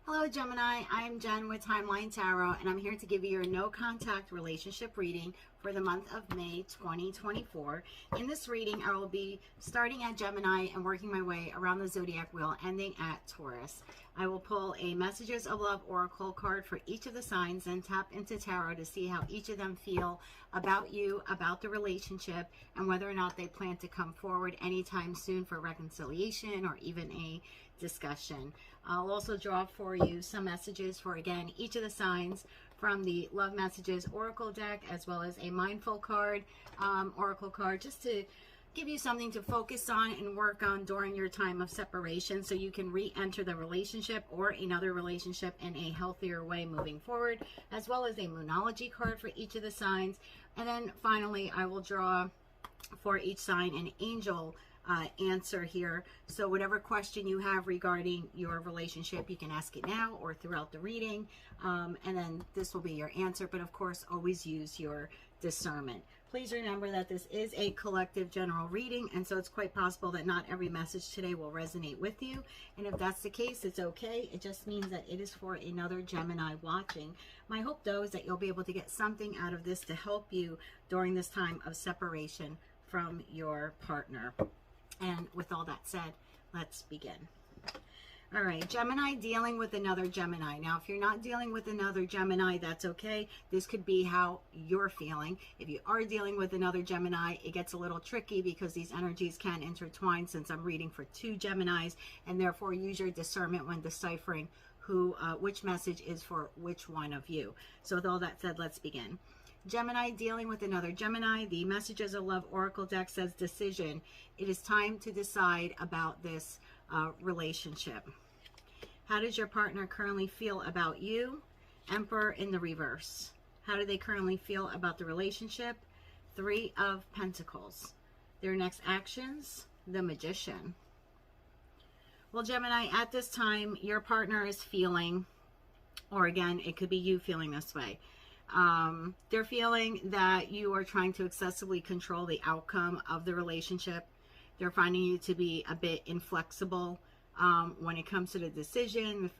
Hello Gemini, I'm Jen with Timeline Tarot, and I'm here to give you your no contact relationship reading for the month of May 2024. In this reading, I will be starting at Gemini and working my way around the zodiac wheel, ending at Taurus. I will pull a Messages of Love Oracle card for each of the signs and tap into Tarot to see how each of them feel about you, about the relationship, and whether or not they plan to come forward anytime soon for reconciliation or even a discussion. I'll also draw for you some messages for, again, each of the signs from the Love Messages Oracle deck, as well as a Mindful card, Oracle card, just to give you something to focus on and work on during your time of separation so you can re-enter the relationship or another relationship in a healthier way moving forward, as well as a Moonology card for each of the signs. And then finally, I will draw for each sign an angel answer here. So whatever question you have regarding your relationship, you can ask it now or throughout the reading, and then this will be your answer. But of course, always use your discernment. Please remember that this is a collective general reading, and so it's quite possible that not every message today will resonate with you. And if that's the case, it's okay. It just means that it is for another Gemini watching. My hope, though, is that you'll be able to get something out of this to help you during this time of separation from your partner. And with all that said, let's begin. All right, Gemini dealing with another Gemini. Now, if you're not dealing with another Gemini, that's okay. This could be how you're feeling. If you are dealing with another Gemini, it gets a little tricky because these energies can intertwine, since I'm reading for two Geminis, and therefore use your discernment when deciphering which message is for which one of you. So with all that said, let's begin. Gemini dealing with another Gemini. The Messages of Love Oracle deck says decision. It is time to decide about this relationship. How does your partner currently feel about you? Emperor in the reverse. How do they currently feel about the relationship? Three of Pentacles. Their next actions? The Magician. Well, Gemini, at this time, your partner is feeling, or again, it could be you feeling this way. They're feeling that you are trying to excessively control the outcome of the relationship. They're finding you to be a bit inflexible when it comes to the decision,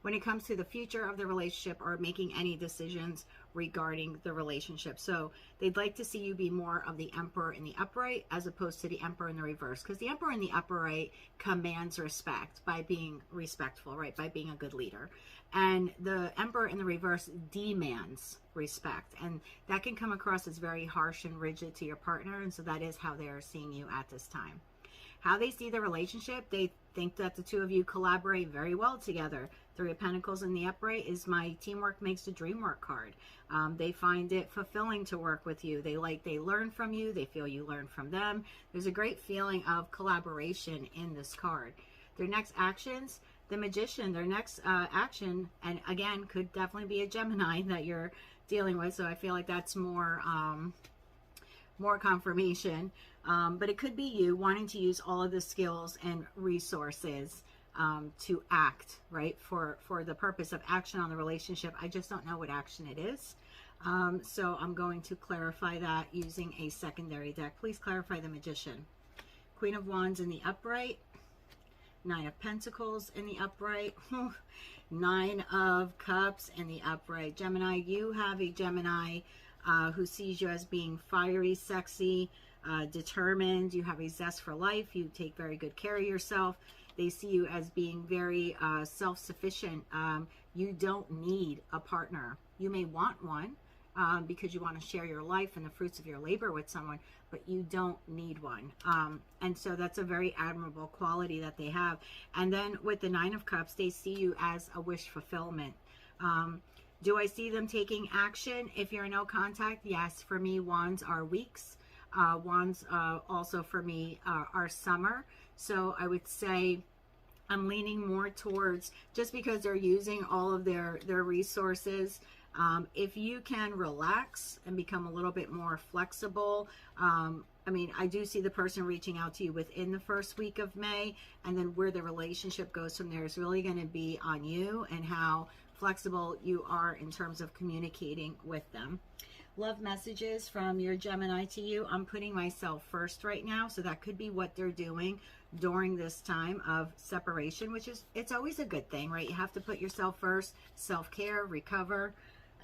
when it comes to the future of the relationship, or making any decisions regarding the relationship. So they'd like to see you be more of the Emperor in the upright as opposed to the Emperor in the reverse, because the Emperor in the upright commands respect by being respectful, right? By being a good leader. And the Emperor in the reverse demands respect, and that can come across as very harsh and rigid to your partner. And so that is how they are seeing you at this time. How they see the relationship, they think that the two of you collaborate very well together. Three of Pentacles in the upright is my teamwork makes the dream work card. They find it fulfilling to work with you. They learn from you. They feel you learn from them. There's a great feeling of collaboration in this card. Their next actions, the Magician. Their next action, and again, could definitely be a Gemini that you're dealing with. So I feel like that's more confirmation. But it could be you wanting to use all of the skills and resources to act, right, for the purpose of action on the relationship. I just don't know what action it is. So I'm going to clarify that using a secondary deck. Please clarify the Magician. Queen of Wands in the upright. Nine of Pentacles in the upright. Nine of Cups in the upright. Gemini, you have a Gemini who sees you as being fiery, sexy, determined. You have a zest for life. You take very good care of yourself. They see you as being very self-sufficient. You don't need a partner. You may want one because you want to share your life and the fruits of your labor with someone, but you don't need one. And so that's a very admirable quality that they have. And then with the Nine of Cups, they see you as a wish fulfillment. Do I see them taking action? If you're in no contact, yes. For me, Wands are weeks. Wands also for me are summer. So I would say I'm leaning more towards, just because they're using all of their resources, if you can relax and become a little bit more flexible. I mean, I do see the person reaching out to you within the first week of May, and then where the relationship goes from there is really going to be on you and how flexible you are in terms of communicating with them. Love messages from your Gemini to you. I'm putting myself first right now, so that could be what they're doing during this time of separation, which is, it's always a good thing, right? You have to put yourself first, self-care, recover.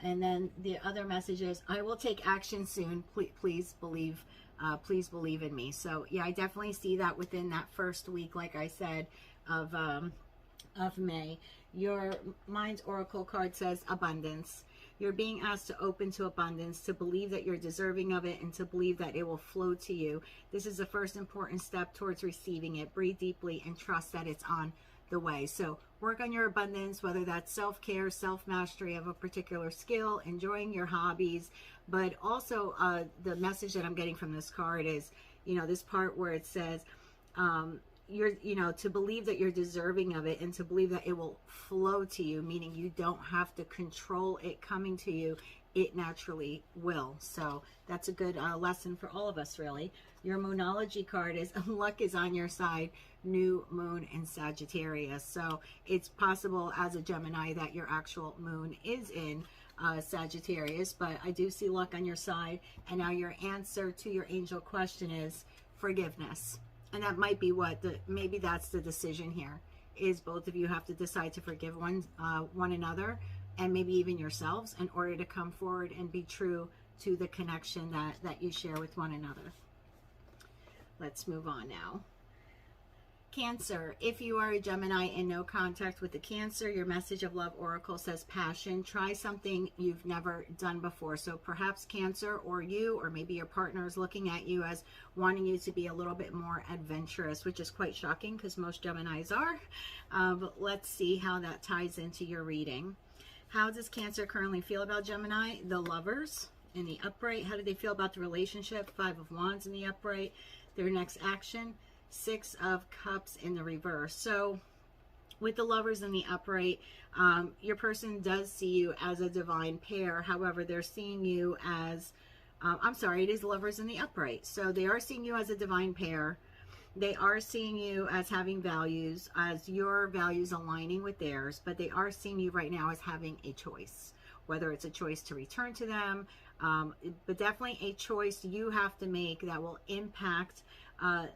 And then the other message is, I will take action soon. Please believe in me. So yeah, I definitely see that within that first week, like I said, of May. Your mind's oracle card says abundance. You're being asked to open to abundance, to believe that you're deserving of it, and to believe that it will flow to you. This is the first important step towards receiving it. Breathe deeply and trust that it's on the way. So work on your abundance, whether that's self-care, self-mastery of a particular skill, enjoying your hobbies. But also the message that I'm getting from this card is, you know, this part where it says, to believe that you're deserving of it, and to believe that it will flow to you, meaning you don't have to control it coming to you. It naturally will. So that's a good lesson for all of us, really. Your Moonology card is luck is on your side, new moon in Sagittarius. So it's possible as a Gemini that your actual moon is in Sagittarius, but I do see luck on your side. And now your answer to your angel question is forgiveness. And that might be maybe that's the decision here, is both of you have to decide to forgive one another, and maybe even yourselves, in order to come forward and be true to the connection that you share with one another. Let's move on now. Cancer. If you are a Gemini in no contact with the Cancer, your message of love oracle says passion. Try something you've never done before. So perhaps Cancer, or you, or maybe your partner, is looking at you as wanting you to be a little bit more adventurous, which is quite shocking because most Geminis are. But let's see how that ties into your reading. How does Cancer currently feel about Gemini? The Lovers in the upright. How do they feel about the relationship? Five of Wands in the upright. Their next action, Six of Cups in the reverse. So with the Lovers in the upright, your person does see you as a divine pair. However, they're seeing you as, it is Lovers in the upright. So they are seeing you as a divine pair. They are seeing you as having values, as your values aligning with theirs, but they are seeing you right now as having a choice, whether it's a choice to return to them, but definitely a choice you have to make that will impact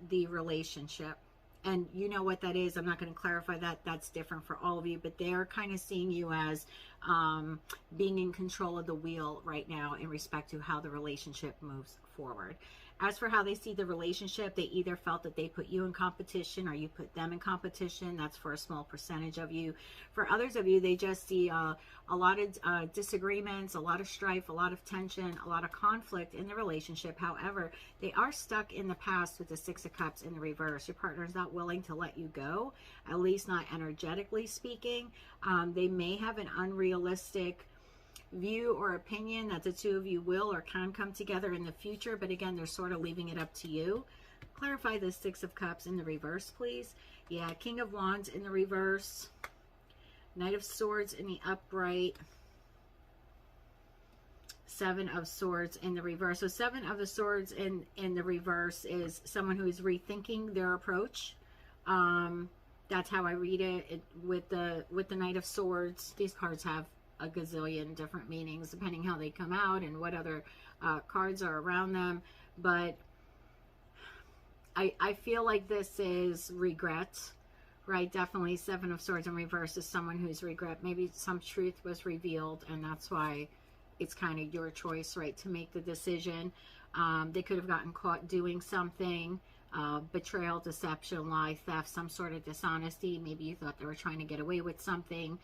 the relationship. And you know what that is. I'm not going to clarify that. That's different for all of you, but they're kind of seeing you as being in control of the wheel right now in respect to how the relationship moves forward. As for how they see the relationship, they either felt that they put you in competition or you put them in competition. That's for a small percentage of you. For others of you, they just see a lot of disagreements, a lot of strife, a lot of tension, a lot of conflict in the relationship. However, they are stuck in the past with the Six of Cups in the reverse. Your partner is not willing to let you go, at least not energetically speaking. They may have an unrealistic view or opinion that the two of you will or can come together in the future, but again, they're sort of leaving it up to you. Clarify the Six of Cups in the reverse, please. Yeah, King of Wands in the reverse, Knight of Swords in the upright, Seven of Swords in the reverse. So Seven of the Swords in the reverse is someone who is rethinking their approach. That's how I read it. With the Knight of Swords, these cards have a gazillion different meanings depending how they come out and what other cards are around them, but I feel like this is regret, right? Definitely Seven of Swords in reverse is someone who's regret. Maybe some truth was revealed, and that's why it's kind of your choice, right, to make the decision. They could have gotten caught doing something, betrayal, deception, lie, theft, some sort of dishonesty. Maybe you thought they were trying to get away with something,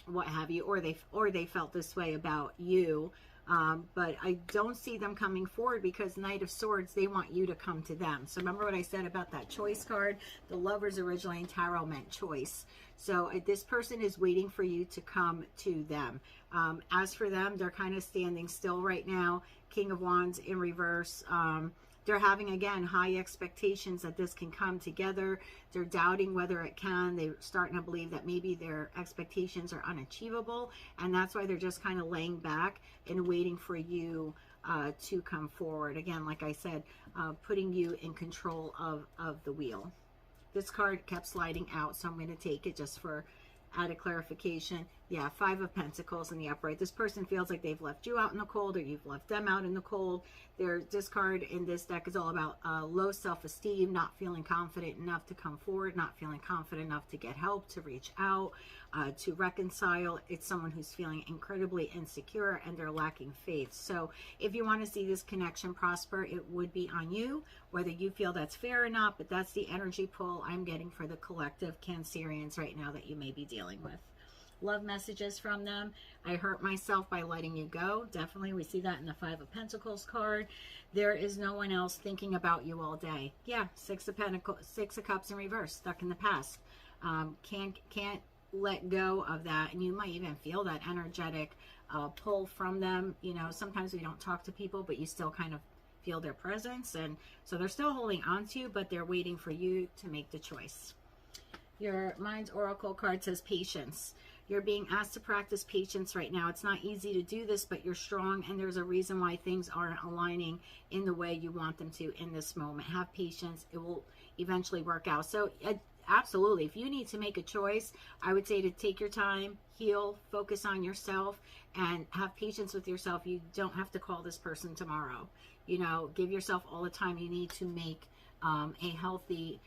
what have you, or they felt this way about you, but I don't see them coming forward because Knight of Swords, they want you to come to them. So remember what I said about that choice card? The Lovers originally in tarot meant choice. So this person is waiting for you to come to them. As for them, they're kind of standing still right now. King of Wands in reverse. They're having, again, high expectations that this can come together. They're doubting whether it can. They're starting to believe that maybe their expectations are unachievable. And that's why they're just kind of laying back and waiting for you to come forward. Again, like I said, putting you in control of the wheel. This card kept sliding out, so I'm going to take it just for added clarification. Yeah, Five of Pentacles in the upright. This person feels like they've left you out in the cold, or you've left them out in the cold. This card in this deck is all about low self-esteem, not feeling confident enough to come forward, not feeling confident enough to get help, to reach out, to reconcile. It's someone who's feeling incredibly insecure and they're lacking faith. So if you want to see this connection prosper, it would be on you, whether you feel that's fair or not, but that's the energy pull I'm getting for the collective Cancerians right now that you may be dealing with. Love messages from them. I hurt myself by letting you go. Definitely, we see that in the Five of Pentacles card. There is no one else thinking about you all day. Yeah, Six of Pentacles, Six of Cups in reverse, stuck in the past. Can't let go of that, and you might even feel that energetic pull from them. You know, sometimes we don't talk to people, but you still kind of feel their presence, and so they're still holding on to you, but they're waiting for you to make the choice. Your Mind's Oracle card says patience. You're being asked to practice patience right now. It's not easy to do this, but you're strong, and there's a reason why things aren't aligning in the way you want them to in this moment. Have patience. It will eventually work out. So absolutely, if you need to make a choice, I would say to take your time, heal, focus on yourself, and have patience with yourself. You don't have to call this person tomorrow. You know, give yourself all the time you need to make a healthy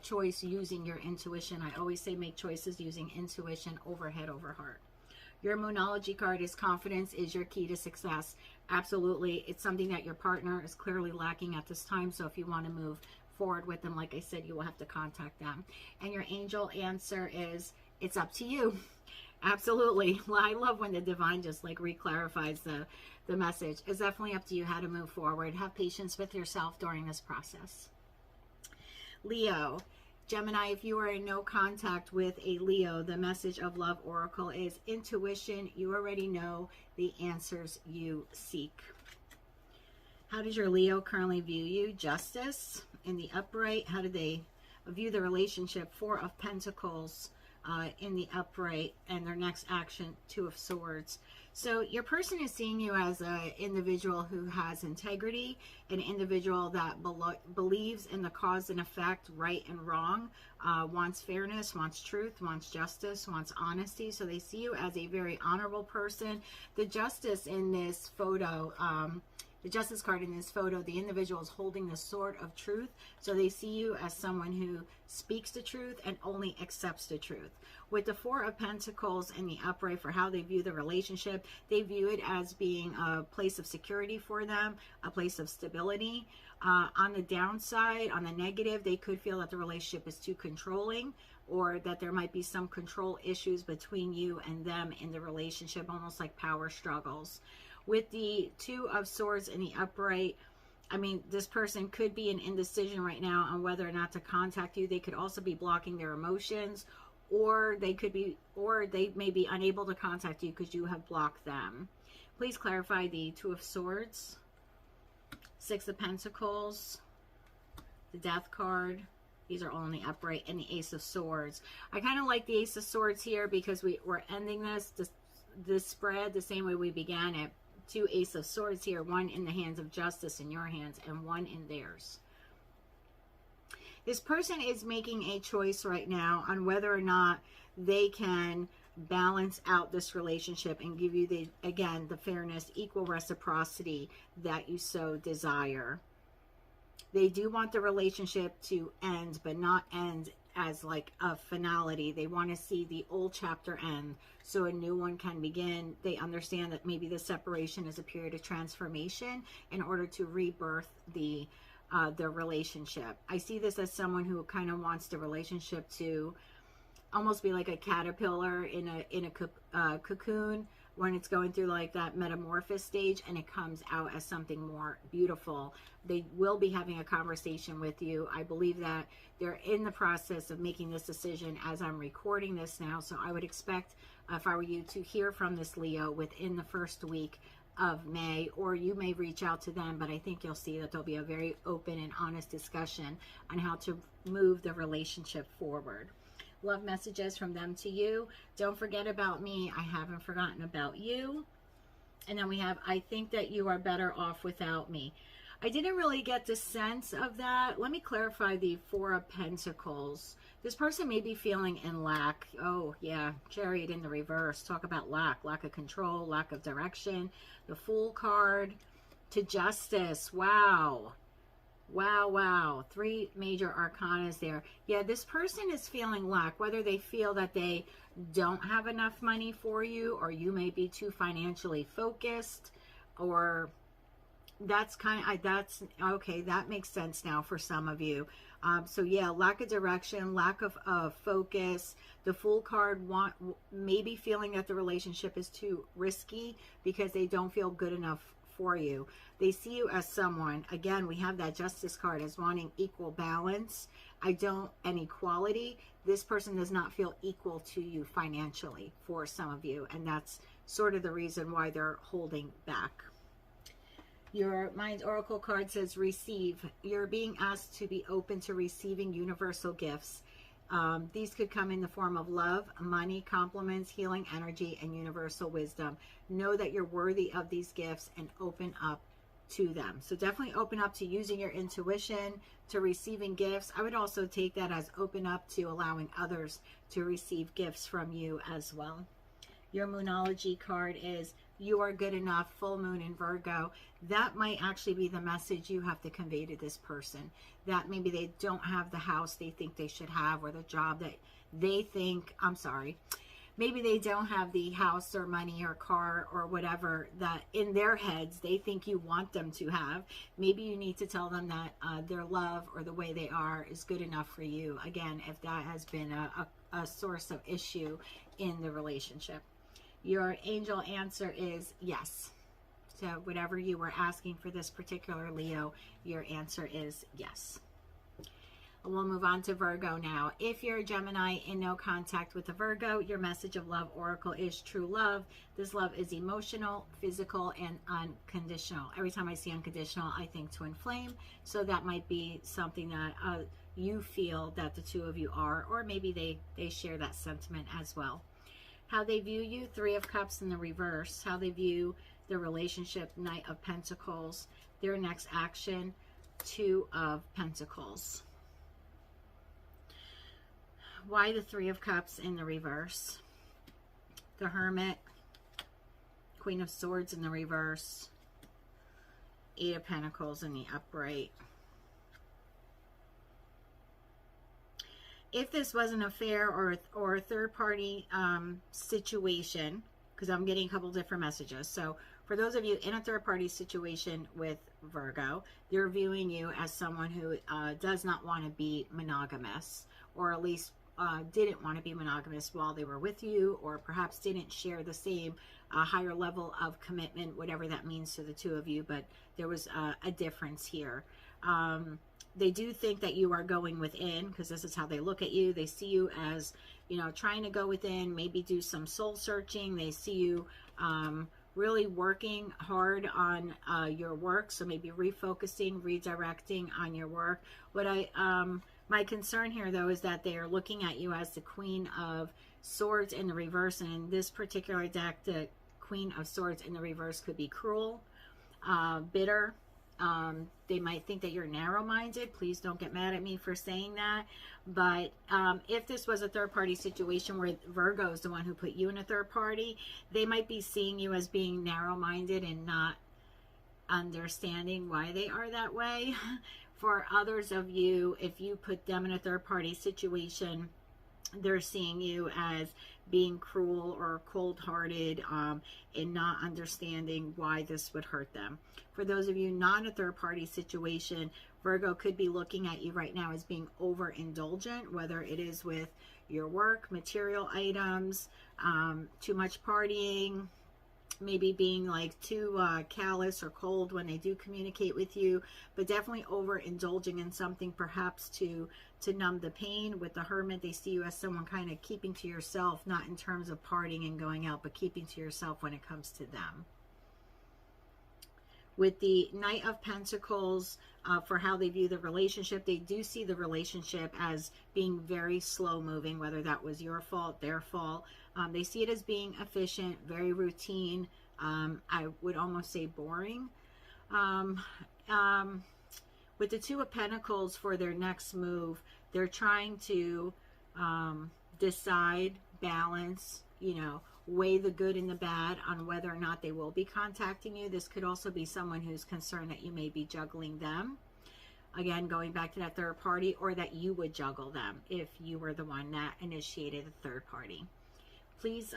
choice using your intuition. I always say make choices using intuition over head over heart. Your Moonology card is confidence is your key to success. Absolutely. It's something that your partner is clearly lacking at this time. So if you want to move forward with them, like I said, you will have to contact them. And your angel answer is, it's up to you. Absolutely. Well, I love when the divine just like reclarifies the message. It's definitely up to you how to move forward. Have patience with yourself during this process. Leo, Gemini, if you are in no contact with a Leo, the message of Love Oracle is intuition. You already know the answers you seek. How does your Leo currently view you? Justice in the upright. How do they view the relationship? Four of Pentacles in the upright, and their next action, Two of Swords. So your person is seeing you as an individual who has integrity, an individual that believes in the cause and effect, right and wrong, wants fairness, wants truth, wants justice, wants honesty. So they see you as a very honorable person. The Justice in this photo, the Justice card in this photo, the individual is holding the sword of truth. So they see you as someone who speaks the truth and only accepts the truth. With the Four of Pentacles in the upright for how they view the relationship, they view it as being a place of security for them, a place of stability. On the downside, on the negative, they could feel that the relationship is too controlling, or that there might be some control issues between you and them in the relationship, almost like power struggles. With the Two of Swords in the upright, I mean, this person could be in indecision right now on whether or not to contact you. They could also be blocking their emotions, or they may be unable to contact you because you have blocked them. Please clarify the Two of Swords, Six of Pentacles, the Death card. These are all in the upright, and the Ace of Swords. I kind of like the Ace of Swords here because we're ending this spread the same way we began it. Two Ace of Swords here, one in the hands of justice in your hands and one in theirs. This person is making a choice right now on whether or not they can balance out this relationship and give you again the fairness, equal reciprocity that you so desire. They do want the relationship to end, but not end as like a finality. They want to see the old chapter end so a new one can begin. They understand that maybe the separation is a period of transformation in order to rebirth the relationship. I see this as someone who kind of wants the relationship to almost be like a caterpillar in a cocoon when it's going through like that metamorphosis stage, and it comes out as something more beautiful. They will be having a conversation with you. I believe that they're in the process of making this decision as I'm recording this now. So I would expect, if I were you, to hear from this Leo within the first week of May, or you may reach out to them, but I think you'll see that there'll be a very open and honest discussion on how to move the relationship forward. Love messages from them to you. Don't forget about me. I haven't forgotten about you. And then we have, I think that you are better off without me. I didn't really get the sense of that. Let me clarify the Four of Pentacles. This person may be feeling in lack. Oh, yeah. Chariot in the reverse. Talk about lack. Lack of control, lack of direction. The Fool card to Justice. Wow. Wow, wow. 3 major arcanas there. Yeah, this person is feeling lack. Whether they feel that they don't have enough money for you, or you may be too financially focused, or that's that's okay. That makes sense now for some of you. So yeah, lack of direction, lack of focus. The Fool card maybe feeling that the relationship is too risky because they don't feel good enough for you. They see you as someone, again, we have that Justice card, as wanting equal balance. And equality. This person does not feel equal to you financially for some of you, and that's sort of the reason why they're holding back. Your Mind's Oracle card says receive. You're being asked to be open to receiving universal gifts. These could come in the form of love, money, compliments, healing energy, and universal wisdom. Know that you're worthy of these gifts and open up to them. So definitely open up to using your intuition, to receiving gifts. I would also take that as open up to allowing others to receive gifts from you as well. Your Moonology card is you are good enough, full moon in Virgo. That might actually be the message you have to convey to this person. That maybe they don't have the house they think they should have, or the job that they think, maybe they don't have the house or money or car or whatever that in their heads they think you want them to have. Maybe you need to tell them that their love or the way they are is good enough for you. Again, if that has been a source of issue in the relationship. Your angel answer is yes. So whatever you were asking for this particular Leo, your answer is yes. We'll move on to Virgo now. If you're a Gemini in no contact with a Virgo, your message of love oracle is true love. This love is emotional, physical, and unconditional. Every time I see unconditional, I think twin flame. So that might be something that you feel that the two of you are, or maybe they share that sentiment as well. How they view you, 3 of Cups in the reverse. How they view the relationship, Knight of Pentacles. Their next action, 2 of Pentacles. Why the 3 of Cups in the reverse? The Hermit, Queen of Swords in the reverse, 8 of Pentacles in the upright. If this was an affair or a third-party situation, because I'm getting a couple different messages. So for those of you in a third-party situation with Virgo, they're viewing you as someone who does not want to be monogamous, or at least didn't want to be monogamous while they were with you, or perhaps didn't share the same higher level of commitment, whatever that means to the two of you, but there was a difference here. They do think that you are going within, because this is how they look at you. They see you as, trying to go within, maybe do some soul searching. They see you really working hard on your work. So maybe refocusing, redirecting on your work. My concern here, though, is that they are looking at you as the Queen of Swords in the reverse. And in this particular deck, the Queen of Swords in the reverse could be cruel, bitter. They might think that you're narrow-minded. Please don't get mad at me for saying that. But if this was a third-party situation where Virgo is the one who put you in a third party, they might be seeing you as being narrow-minded and not understanding why they are that way. For others of you, if you put them in a third-party situation, they're seeing you as being cruel or cold-hearted and not understanding why this would hurt them. For those of you not in a third-party situation, Virgo could be looking at you right now as being overindulgent, whether it is with your work, material items, too much partying, maybe being like too callous or cold when they do communicate with you, but definitely overindulging in something perhaps to numb the pain. With the Hermit, they see you as someone kind of keeping to yourself, not in terms of partying and going out, but keeping to yourself when it comes to them. With the Knight of Pentacles, for how they view the relationship, they do see the relationship as being very slow moving, whether that was your fault, their fault. They see it as being efficient, very routine. I would almost say boring. with the Two of Pentacles for their next move, they're trying to decide, balance, you know, weigh the good and the bad on whether or not they will be contacting you. This could also be someone who's concerned that you may be juggling them. Again, going back to that third party, or that you would juggle them if you were the one that initiated a third party. Please,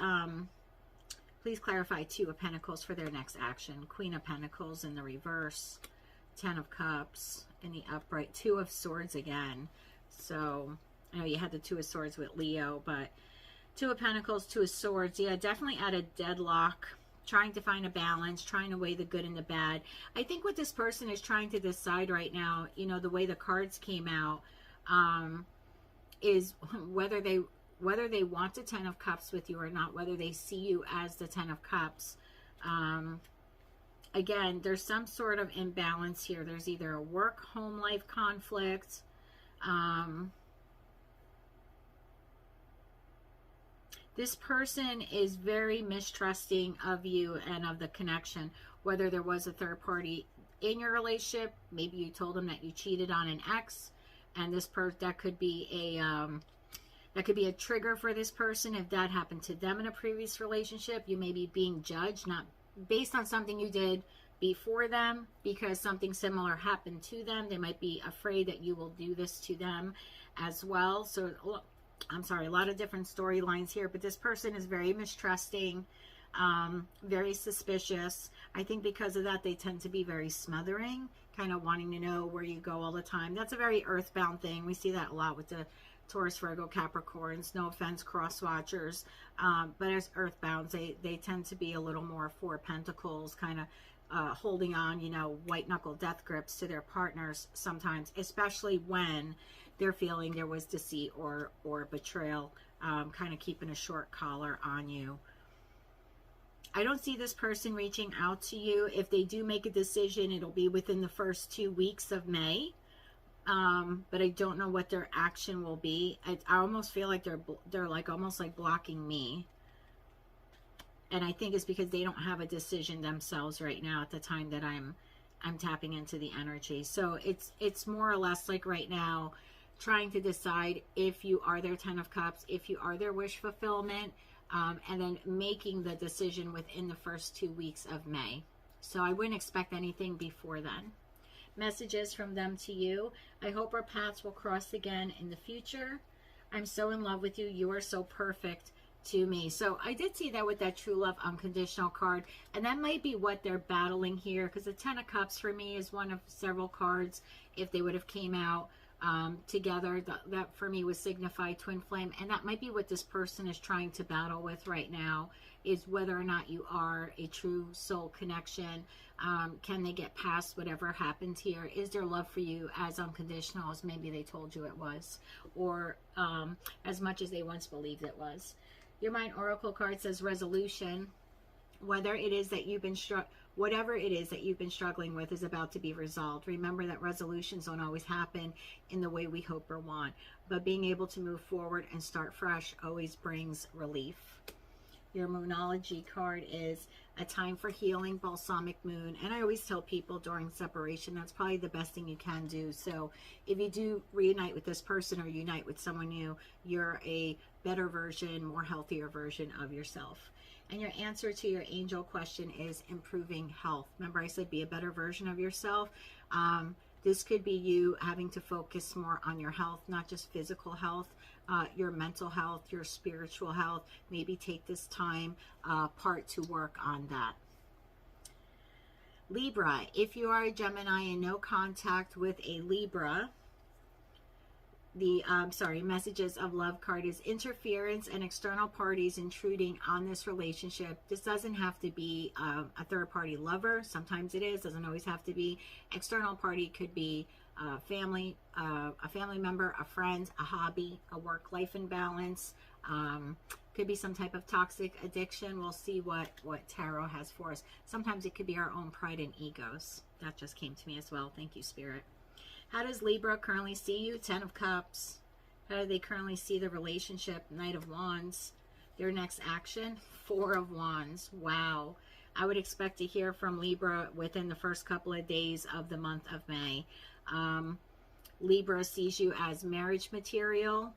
please clarify Two of Pentacles for their next action. Queen of Pentacles in the reverse, Ten of Cups in the upright, Two of Swords again. So I know you had the Two of Swords with Leo, but Two of Pentacles, Two of Swords. Yeah, definitely at a deadlock, trying to find a balance, trying to weigh the good and the bad. I think what this person is trying to decide right now, you know, the way the cards came out, is whether they want the Ten of Cups with you or not, whether they see you as the Ten of Cups. Again, there's some sort of imbalance here. There's either a work-home life conflict, this person is very mistrusting of you and of the connection, whether there was a third party in your relationship. Maybe you told them that you cheated on an ex, and that could be a trigger for this person. If that happened to them in a previous relationship, you may be being judged, not based on something you did before them, because something similar happened to them. They might be afraid that you will do this to them as well. So I'm sorry, a lot of different storylines here, but this person is very mistrusting, very suspicious. I think because of that, they tend to be very smothering, kind of wanting to know where you go all the time. That's a very earthbound thing. We see that a lot with the Taurus, Virgo, Capricorns. No offense, cross watchers, but as earthbounds, they tend to be a little more Four of Pentacles, kind of holding on, you know, white knuckle death grips to their partners sometimes, especially when they're feeling there was deceit or betrayal, kind of keeping a short collar on you. I don't see this person reaching out to you. If they do make a decision, it'll be within the first 2 weeks of May. But I don't know what their action will be. I almost feel like they're like almost like blocking me. And I think it's because they don't have a decision themselves right now at the time that I'm tapping into the energy. So it's more or less like right now, trying to decide if you are their Ten of Cups, if you are their wish fulfillment, and then making the decision within the first 2 weeks of May. So I wouldn't expect anything before then. Messages from them to you. I hope our paths will cross again in the future. I'm so in love with you. You are so perfect to me. So I did see that with that True Love Unconditional card, and that might be what they're battling here, because the Ten of Cups for me is one of several cards. If they would have came out together, that for me would signify twin flame, and that might be what this person is trying to battle with right now, is whether or not you are a true soul connection. Can they get past whatever happened here? Is their love for you as unconditional as maybe they told you it was, or as much as they once believed it was? Your Mind Oracle card says resolution. Whether it is that you've been whatever it is that you've been struggling with is about to be resolved. Remember that resolutions don't always happen in the way we hope or want, but being able to move forward and start fresh always brings relief. Your Moonology card is a time for healing, balsamic moon. And I always tell people during separation, that's probably the best thing you can do. So if you do reunite with this person or unite with someone new, you're a better version, more healthier version of yourself. And your answer to your angel question is improving health. Remember I said be a better version of yourself. This could be you having to focus more on your health, not just physical health, your mental health, your spiritual health. Maybe take this time part to work on that. Libra, if you are a Gemini and no contact with a Libra, the messages of love card is interference and external parties intruding on this relationship. This doesn't have to be a third party lover. Sometimes it is, doesn't always have to be. External party could be a family member, a friend, a hobby, a work-life imbalance. Could be some type of toxic addiction. We'll see what tarot has for us. Sometimes it could be our own pride and egos. That just came to me as well. Thank you, Spirit. How does Libra currently see you? Ten of Cups. How do they currently see the relationship? Knight of Wands. Their next action? Four of Wands. Wow. I would expect to hear from Libra within the first couple of days of the month of May. Libra sees you as marriage material,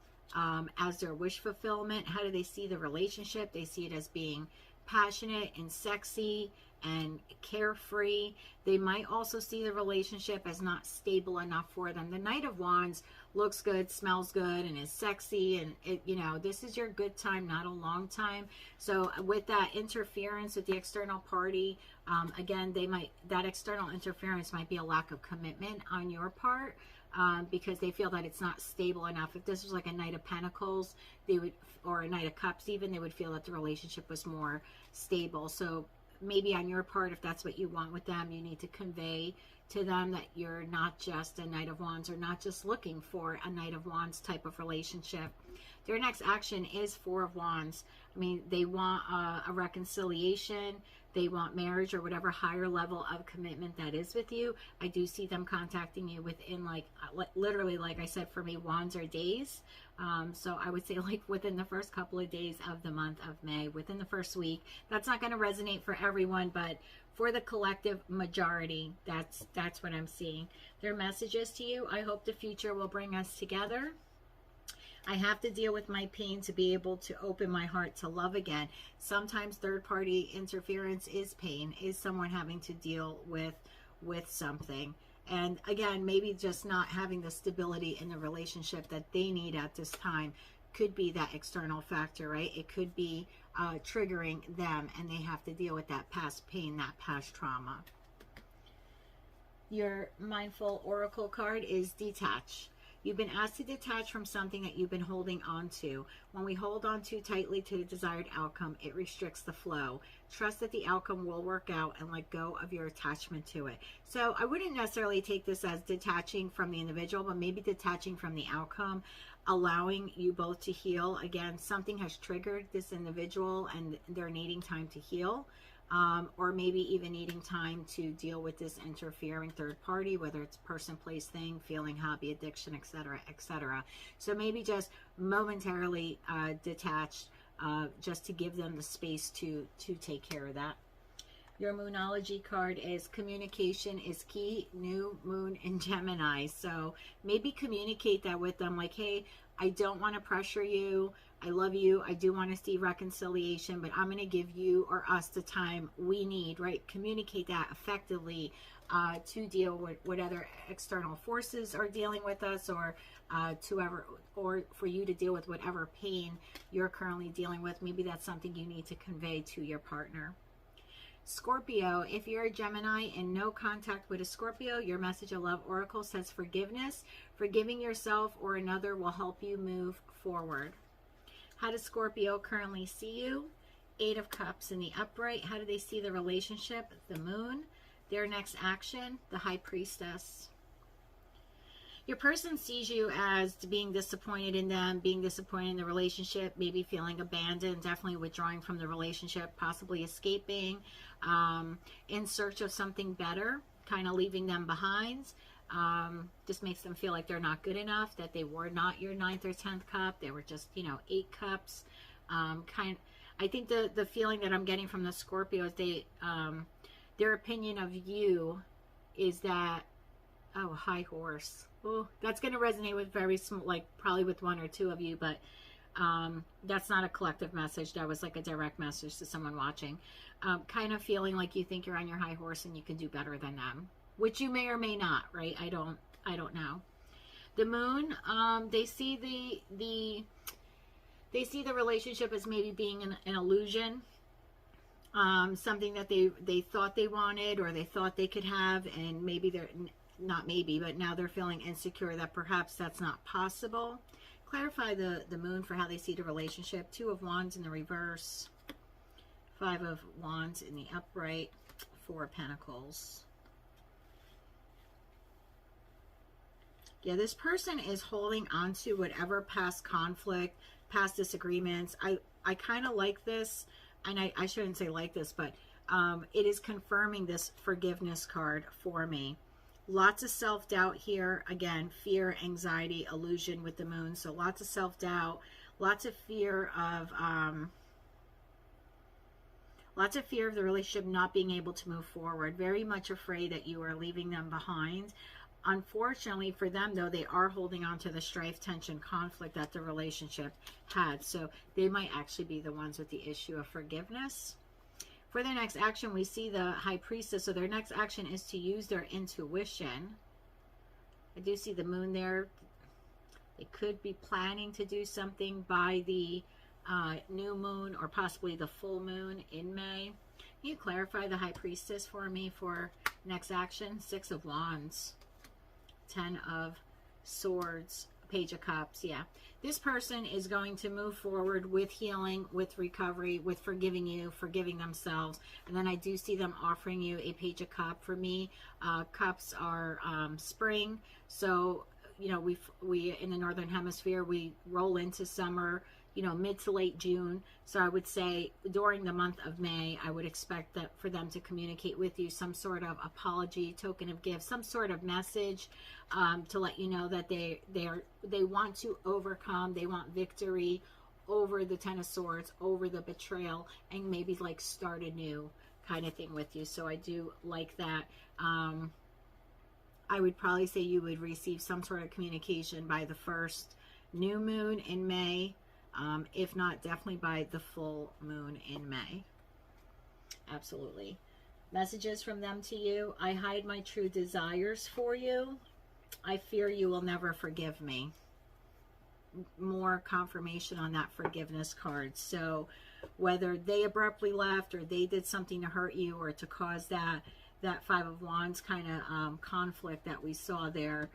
as their wish fulfillment. How do they see the relationship? They see it as being passionate and sexy and carefree. They might also see the relationship as not stable enough for them. The Knight of Wands looks good, smells good, and is sexy, and it, you know, this is your good time, not a long time. So with that interference with the external party, again, that external interference might be a lack of commitment on your part, because they feel that it's not stable enough. If this was like a Knight of Pentacles, they would, or a Knight of Cups even, they would feel that the relationship was more stable. So maybe on your part, if that's what you want with them, you need to convey to them that you're not just a Knight of Wands, or not just looking for a Knight of Wands type of relationship. Their next action is Four of Wands. I mean, they want a reconciliation. They want marriage or whatever higher level of commitment that is with you. I do see them contacting you within, like, literally, like I said, for me, wands are days. So I would say like within the first couple of days of the month of May, within the first week. That's not going to resonate for everyone, but for the collective majority, that's what I'm seeing. Their messages to you: I hope the future will bring us together. I have to deal with my pain to be able to open my heart to love again. Sometimes third-party interference is pain, is someone having to deal with something. And again, maybe just not having the stability in the relationship that they need at this time could be that external factor, right? It could be triggering them, and they have to deal with that past pain, that past trauma. Your Mindful Oracle card is detach. You've been asked to detach from something that you've been holding on to. When we hold on too tightly to the desired outcome, it restricts the flow. Trust that the outcome will work out and let go of your attachment to it. So I wouldn't necessarily take this as detaching from the individual, but maybe detaching from the outcome, allowing you both to heal. Again, something has triggered this individual and they're needing time to heal. Or maybe even needing time to deal with this interfering third party, whether it's person, place, thing, feeling, hobby, addiction, etc., etc. So maybe just momentarily detached, just to give them the space to take care of that. Your Moonology card is communication is key, new moon in Gemini. So maybe communicate that with them, like, hey, I don't want to pressure you. I love you. I do want to see reconciliation, but I'm going to give you or us the time we need, right? Communicate that effectively to deal with what other external forces are dealing with us, or for you to deal with whatever pain you're currently dealing with. Maybe that's something you need to convey to your partner. Scorpio, if you're a Gemini and no contact with a Scorpio, your message of love oracle says forgiveness. Forgiving yourself or another will help you move forward. How does Scorpio currently see you? Eight of Cups in the upright. How do they see the relationship? The Moon. Their next action, the High Priestess. Your person sees you as being disappointed in them, being disappointed in the relationship, maybe feeling abandoned, definitely withdrawing from the relationship, possibly escaping, in search of something better, kind of leaving them behind. Just makes them feel like they're not good enough, that they were not your 9th or 10th cup. They were just, 8 cups. I think the feeling that I'm getting from the Scorpio is their opinion of you is that, oh, high horse. Oh, that's going to resonate with probably with one or two of you, but that's not a collective message. That was like a direct message to someone watching. Kind of feeling like you think you're on your high horse and you can do better than them, which you may or may not, right? I don't know. The Moon, they see the relationship as maybe being an illusion, something that they thought they wanted or they thought they could have, and maybe they're not maybe, but now they're feeling insecure that perhaps that's not possible. Clarify the Moon for how they see the relationship. 2 of Wands in the reverse, 5 of Wands in the upright, 4 of Pentacles. Yeah, this person is holding on to whatever past conflict, past disagreements. I kind of like this, and I shouldn't say like this, but it is confirming this forgiveness card for me. Lots of self-doubt here. Again, fear, anxiety, illusion with the Moon. So lots of self-doubt, lots of fear of Lots of fear of the relationship not being able to move forward. Very much afraid that you are leaving them behind. Unfortunately for them, though, they are holding on to the strife, tension, conflict that the relationship had. So they might actually be the ones with the issue of forgiveness. For their next action, we see the High Priestess. So their next action is to use their intuition. I do see the moon there. They could be planning to do something by the new moon or possibly the full moon in May. Can you clarify the High Priestess for me for next action? Six of Wands. 10 of Swords, Page of Cups. Yeah, this person is going to move forward with healing, with recovery, with forgiving you, forgiving themselves. And then I do see them offering you a Page of Cup. For me, cups are spring. So, you know, we in the Northern Hemisphere, we roll into summer, you know, mid to late June. So I would say during the month of May, I would expect that for them to communicate with you some sort of apology, token of gift, some sort of message to let you know that they want to overcome, they want victory over the Ten of Swords, over the betrayal, and maybe like start anew kind of thing with you. So I do like that. I would probably say you would receive some sort of communication by the first new moon in May. If not, definitely by the full moon in May. Absolutely. Messages from them to you. I hide my true desires for you. I fear you will never forgive me. More confirmation on that forgiveness card. So whether they abruptly left or they did something to hurt you or to cause that Five of Wands kind of conflict that we saw there,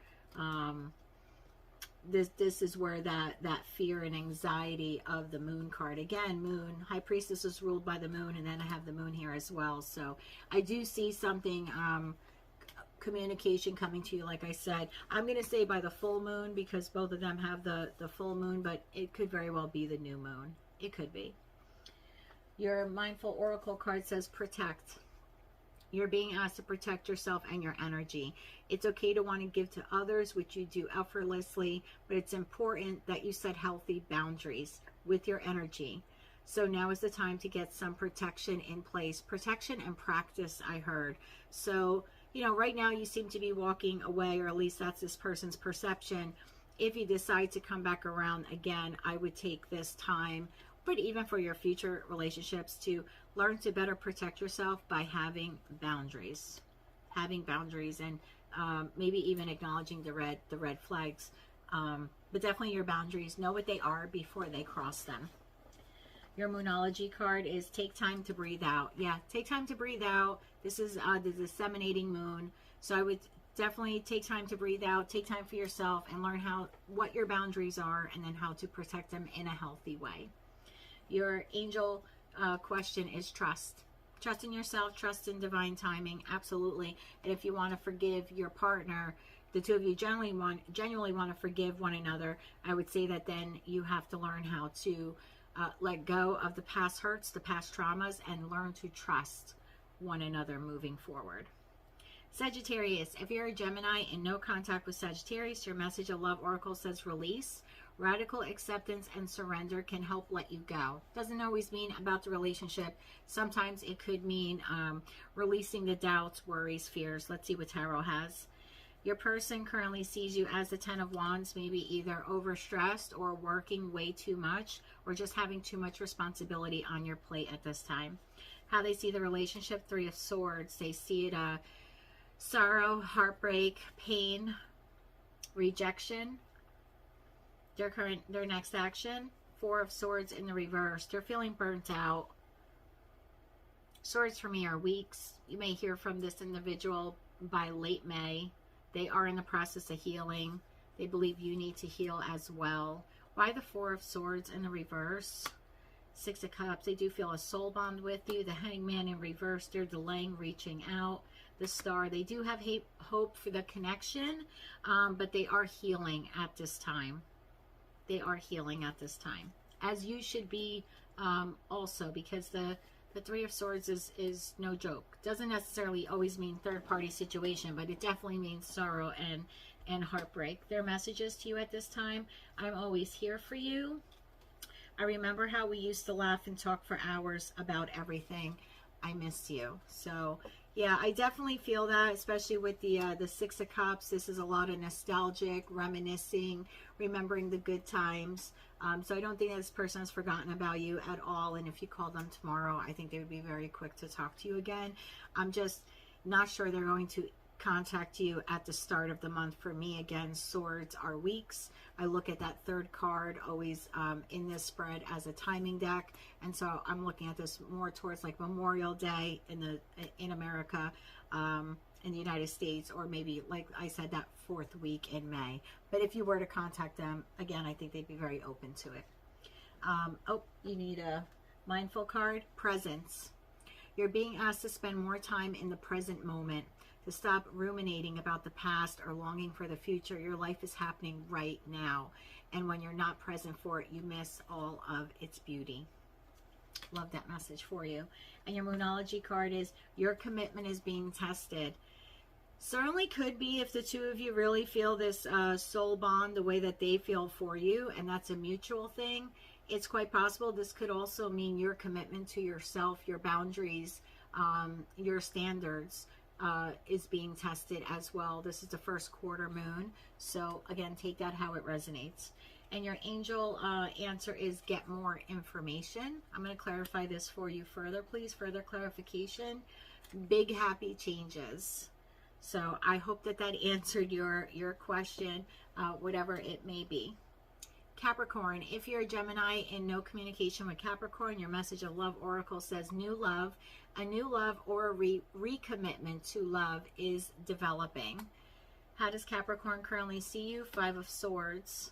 this is where that fear and anxiety of the moon card. Again, moon, High Priestess is ruled by the moon, and then I have the moon here as well. So I do see something, communication coming to you. Like I said, I'm going to say by the full moon because both of them have the full moon, but it could very well be the new moon. It could be. Your Mindful Oracle card says protect. You're being asked to protect yourself and your energy. It's okay to want to give to others, which you do effortlessly, but it's important that you set healthy boundaries with your energy. So now is the time to get some protection in place. Protection and practice, I heard. So, you know, right now you seem to be walking away, or at least that's this person's perception. If you decide to come back around again, I would take this time, but even for your future relationships, to learn to better protect yourself by having boundaries. Having boundaries, and maybe even acknowledging the red flags. But definitely your boundaries, know what they are before they cross them. Your Moonology card is take time to breathe out. Yeah, take time to breathe out. This is the disseminating moon. So I would definitely take time to breathe out, take time for yourself, and learn what your boundaries are, and then how to protect them in a healthy way. Your angel question is trust. Trust in yourself, trust in divine timing, absolutely. And if you want to forgive your partner, the two of you genuinely want to forgive one another, I would say that then you have to learn how to let go of the past hurts, the past traumas, and learn to trust one another moving forward. Sagittarius, if you're a Gemini in no contact with Sagittarius, your message of love oracle says release. Radical acceptance and surrender can help let you go. Doesn't always mean about the relationship. Sometimes it could mean releasing the doubts, worries, fears. Let's see what Tarot has. Your person currently sees you as the Ten of Wands, maybe either overstressed or working way too much, or just having too much responsibility on your plate at this time. How they see the relationship, Three of Swords. They see it sorrow, heartbreak, pain, rejection. Their next action, Four of Swords in the reverse. They're feeling burnt out. Swords for me are weeks. You may hear from this individual by late May. They are in the process of healing. They believe you need to heal as well. Why the Four of Swords in the reverse? Six of Cups. They do feel a soul bond with you. The Hangman in reverse. They're delaying reaching out. The Star. They do have hope for the connection, but they are healing at this time. They are healing at this time, as you should be also, because the Three of Swords is no joke. Doesn't necessarily always mean third-party situation, but it definitely means sorrow and heartbreak. Their messages to you at this time: I'm always here for you. I remember how we used to laugh and talk for hours about everything. I miss you. So yeah, I definitely feel that, especially with the Six of Cups. This is a lot of nostalgic, reminiscing, remembering the good times. So I don't think this person has forgotten about you at all. And if you call them tomorrow, I think they would be very quick to talk to you again. I'm just not sure they're going to contact you at the start of the month. For me, again, swords are weeks. I look at that third card always in this spread as a timing deck, and so I'm looking at this more towards like Memorial Day in America, in the United States, or maybe, like I said, that fourth week in May. But if you were to contact them again, I think they'd be very open to it. Oh, you need a mindful card. Presence. You're being asked to spend more time in the present moment, to stop ruminating about the past or longing for the future. Your life is happening right now, and when you're not present for it, you miss all of its beauty. Love that message for you. And your Moonology card is, your commitment is being tested. Certainly could be if the two of you really feel this soul bond the way that they feel for you, and that's a mutual thing. It's quite possible this could also mean your commitment to yourself, your boundaries, your standards, is being tested as well. This is the first quarter moon, so again, take that how it resonates. And your angel answer is, get more information. I'm going to clarify this for you further, please. Further clarification. Big happy changes. So I hope that that answered your question, whatever it may be. Capricorn, if you're a Gemini in no communication with Capricorn, your message of love oracle says new love. A new love or a recommitment to love is developing. How does Capricorn currently see you? Five of Swords.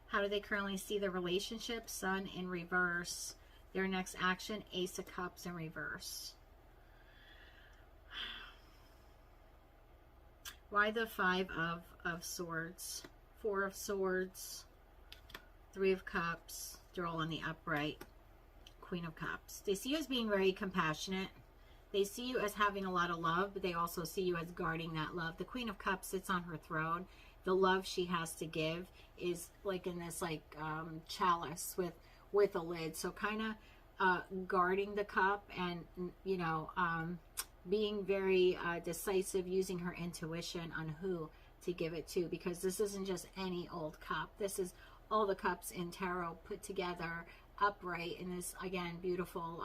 How do they currently see the relationship? Sun in reverse. Their next action, Ace of Cups in reverse. Why the Five of Swords? Four of Swords. Three of Cups. They're all in the upright. Queen of Cups. They see you as being very compassionate. They see you as having a lot of love, but they also see you as guarding that love. The Queen of Cups sits on her throne. The love she has to give is like in this like chalice with a lid. So kind of guarding the cup, and you know, being very decisive, using her intuition on who to give it to, because this isn't just any old cup. This is all the cups in tarot put together upright in this, again, beautiful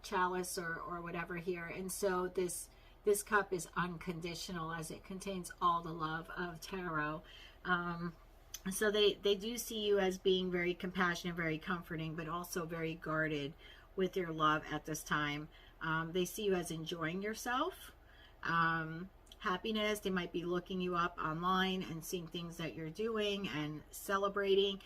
chalice or whatever here. And so this cup is unconditional, as it contains all the love of tarot. So they do see you as being very compassionate, very comforting, but also very guarded with your love at this time. They see you as enjoying yourself, happiness. They might be looking you up online and seeing things that you're doing and celebrating.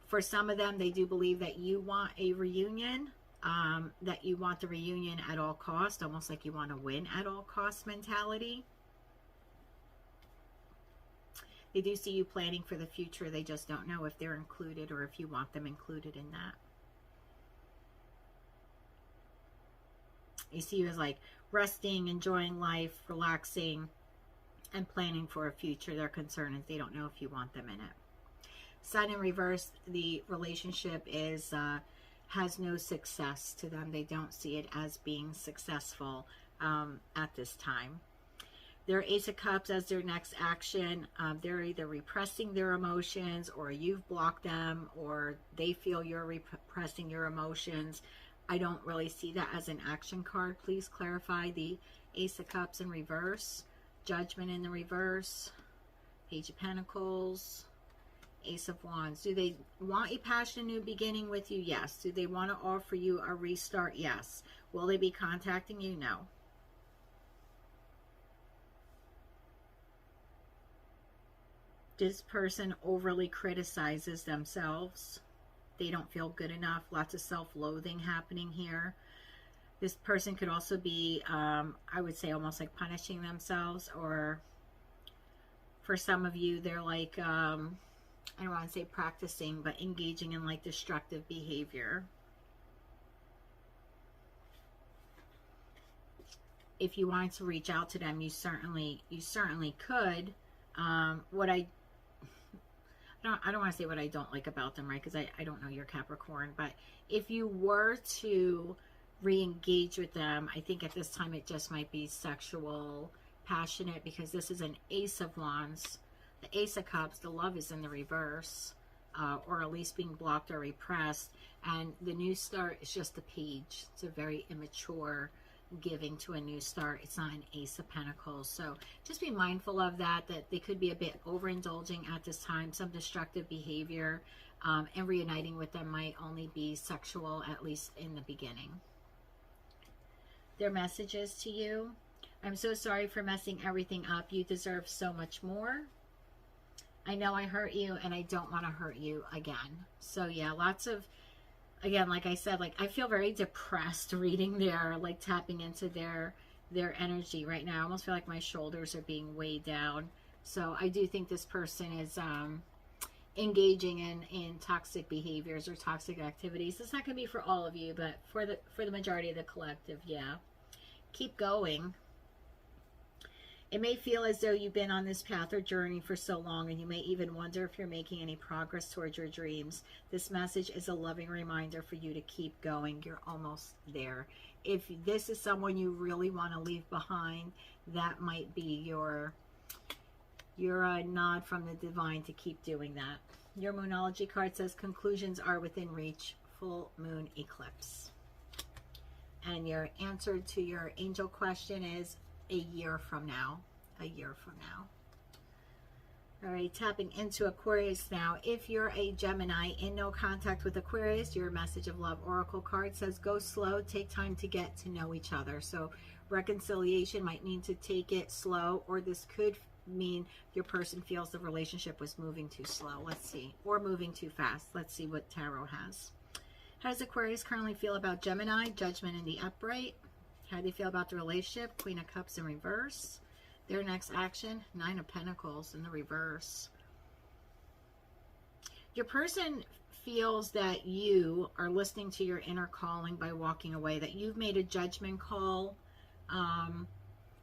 For some of them, they do believe that you want a reunion, that you want the reunion at all cost, almost like you want to win at all cost mentality. They do see you planning for the future. They just don't know if they're included or if you want them included in that. They see you as like resting, enjoying life, relaxing, and planning for a future. Their concern is they don't know if you want them in it. Sun in reverse, the relationship is has no success to them. They don't see it as being successful at this time. Their Ace of Cups as their next action. They're either repressing their emotions, or you've blocked them, or they feel you're repressing your emotions. I don't really see that as an action card. Please clarify the Ace of Cups in reverse. Judgment in the reverse. Page of Pentacles. Ace of Wands. Do they want a passionate new beginning with you? Yes. Do they want to offer you a restart? Yes. Will they be contacting you? No. This person overly criticizes themselves. They don't feel good enough. Lots of self-loathing happening here. This person could also be, I would say, almost like punishing themselves, or for some of you, they're like, I don't want to say practicing, but engaging in like destructive behavior. If you wanted to reach out to them, you certainly could. I don't want to say what I don't like about them, right? Because I don't know your Capricorn. But if you were to re-engage with them, I think at this time it just might be sexual, passionate, because this is an Ace of Wands. The Ace of Cups, the love is in the reverse, or at least being blocked or repressed. And the new start is just a page. It's a very immature giving to a new start. It's not an Ace of Pentacles. So just be mindful of that they could be a bit overindulging at this time, some destructive behavior, and reuniting with them might only be sexual, at least in the beginning. Their messages to you: I'm so sorry for messing everything up. You deserve so much more. I know I hurt you and I don't want to hurt you again. So yeah, lots of, again, like I said, like I feel very depressed reading their, like tapping into their energy right now. I almost feel like my shoulders are being weighed down. So I do think this person is engaging in toxic behaviors or toxic activities. It's not going to be for all of you, but for the majority of the collective, yeah. Keep going. It may feel as though you've been on this path or journey for so long, and you may even wonder if you're making any progress towards your dreams. This message is a loving reminder for you to keep going. You're almost there. If this is someone you really want to leave behind, that might be your nod from the divine to keep doing that. Your Moonology card says conclusions are within reach. Full moon eclipse. And your answer to your angel question is a year from now. A year from now. All right, tapping into Aquarius now. If you're a Gemini in no contact with Aquarius, your message of love oracle card says go slow, take time to get to know each other. So reconciliation might mean to take it slow, or this could mean your person feels the relationship was moving too slow. Let's see. Or moving too fast. Let's see what tarot has. How does Aquarius currently feel about Gemini? Judgment in the upright. How do they feel about the relationship? Queen of Cups in reverse. Their next action, Nine of Pentacles in the reverse. Your person feels that you are listening to your inner calling by walking away, that you've made a judgment call.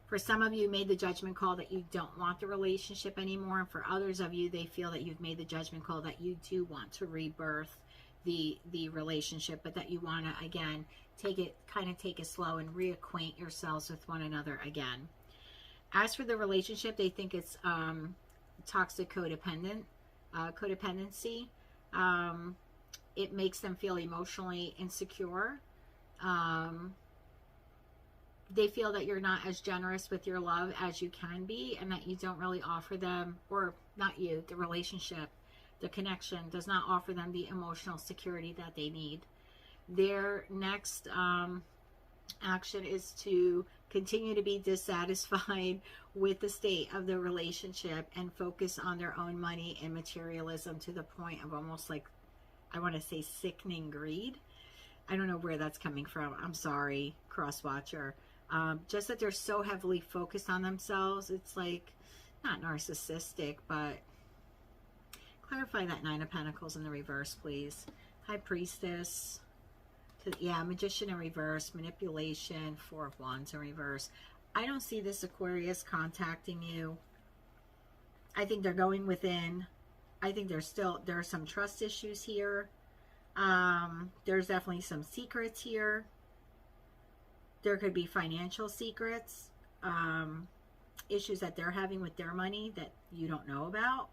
For some of you, made the judgment call that you don't want the relationship anymore. And for others of you, they feel that you've made the judgment call that you do want to rebirth the relationship, but that you want to, again, take it slow and reacquaint yourselves with one another again. As for the relationship, they think it's toxic codependency. It makes them feel emotionally insecure. They feel that you're not as generous with your love as you can be, and that you don't really offer them, or not you, the relationship, the connection does not offer them the emotional security that they need. Their next action is to continue to be dissatisfied with the state of the relationship and focus on their own money and materialism to the point of almost like, I want to say, sickening greed. I don't know where that's coming from. I'm sorry, cross-watcher. Just that they're so heavily focused on themselves. It's like, not narcissistic, but clarify that Nine of Pentacles in the reverse, please. High Priestess. Yeah, Magician in reverse, manipulation, Four of Wands in reverse. I don't see this Aquarius contacting you. I think they're going within. I think there are some trust issues here. There's definitely some secrets here. There could be financial secrets, issues that they're having with their money that you don't know about,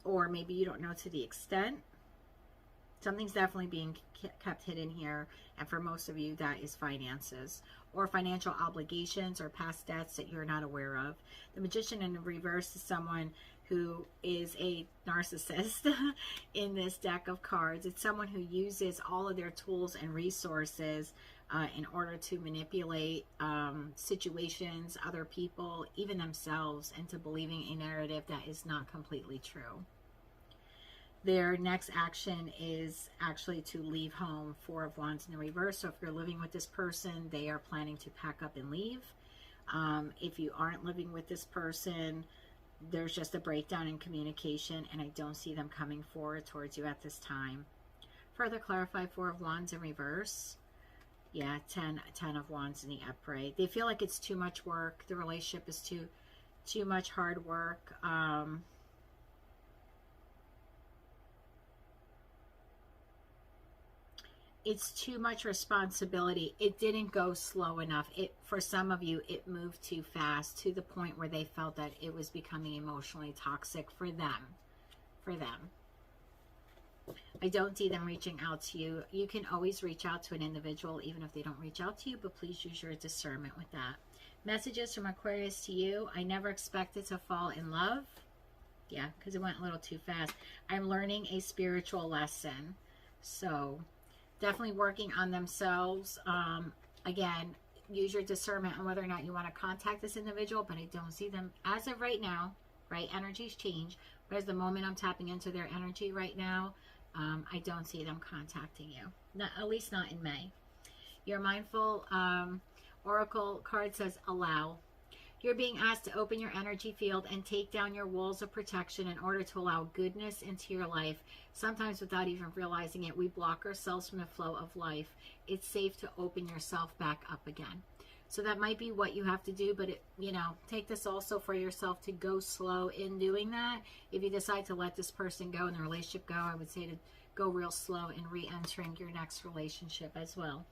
or maybe you don't know to the extent. Something's definitely being kept hidden here, and for most of you, that is finances or financial obligations or past debts that you're not aware of. The Magician in reverse is someone who is a narcissist in this deck of cards. It's someone who uses all of their tools and resources in order to manipulate situations, other people, even themselves, into believing a narrative that is not completely true. Their next action is actually to leave home, Four of Wands in the reverse. So if you're living with this person, they are planning to pack up and leave. If you aren't living with this person, there's just a breakdown in communication, and I don't see them coming forward towards you at this time. Further clarify, Four of Wands in reverse. Yeah, 10 of Wands in the upright. They feel like it's too much work. The relationship is too much hard work. it's too much responsibility. It didn't go slow enough. For some of you, it moved too fast to the point where they felt that it was becoming emotionally toxic for them. I don't see them reaching out to you. You can always reach out to an individual even if they don't reach out to you, but please use your discernment with that. Messages from Aquarius to you. I never expected to fall in love. Yeah, because it went a little too fast. I'm learning a spiritual lesson. So definitely working on themselves. Again, use your discernment on whether or not you want to contact this individual, but I don't see them as of right now, right? Energies change. Whereas the moment I'm tapping into their energy right now, I don't see them contacting you. Not, at least not in May. Your mindful oracle card says allow. You're being asked to open your energy field and take down your walls of protection in order to allow goodness into your life. Sometimes without even realizing it, we block ourselves from the flow of life. It's safe to open yourself back up again. So that might be what you have to do, but take this also for yourself to go slow in doing that. If you decide to let this person go and the relationship go, I would say to go real slow in re-entering your next relationship as well.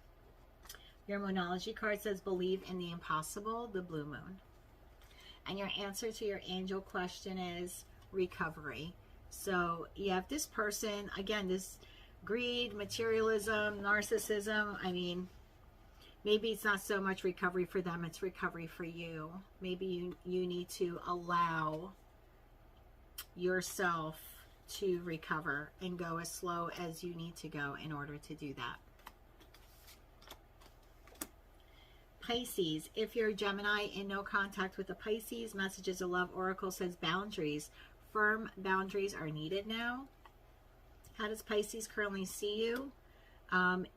Your Moonology card says believe in the impossible, the blue moon. And your answer to your angel question is recovery. So you have this person, again, this greed, materialism, narcissism. I mean, maybe it's not so much recovery for them, it's recovery for you. Maybe you need to allow yourself to recover and go as slow as you need to go in order to do that. Pisces, if you're a Gemini in no contact with the Pisces, Messages of Love Oracle says boundaries. Firm boundaries are needed now. How does Pisces currently see you?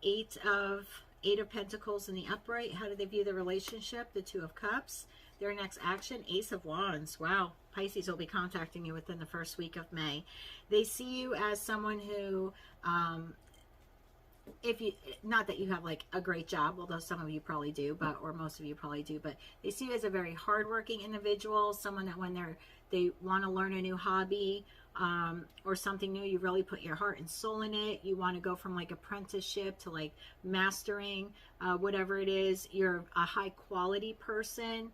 Eight of Pentacles in the upright. How do they view the relationship? The Two of Cups. Their next action, Ace of Wands. Wow, Pisces will be contacting you within the first week of May. They see you as someone who, not that you have like a great job, although some of you probably do, or most of you probably do, but they see you as a very hardworking individual, someone that when they want to learn a new hobby or something new, you really put your heart and soul in it. You want to go from like apprenticeship to like mastering, whatever it is. You're a high quality person.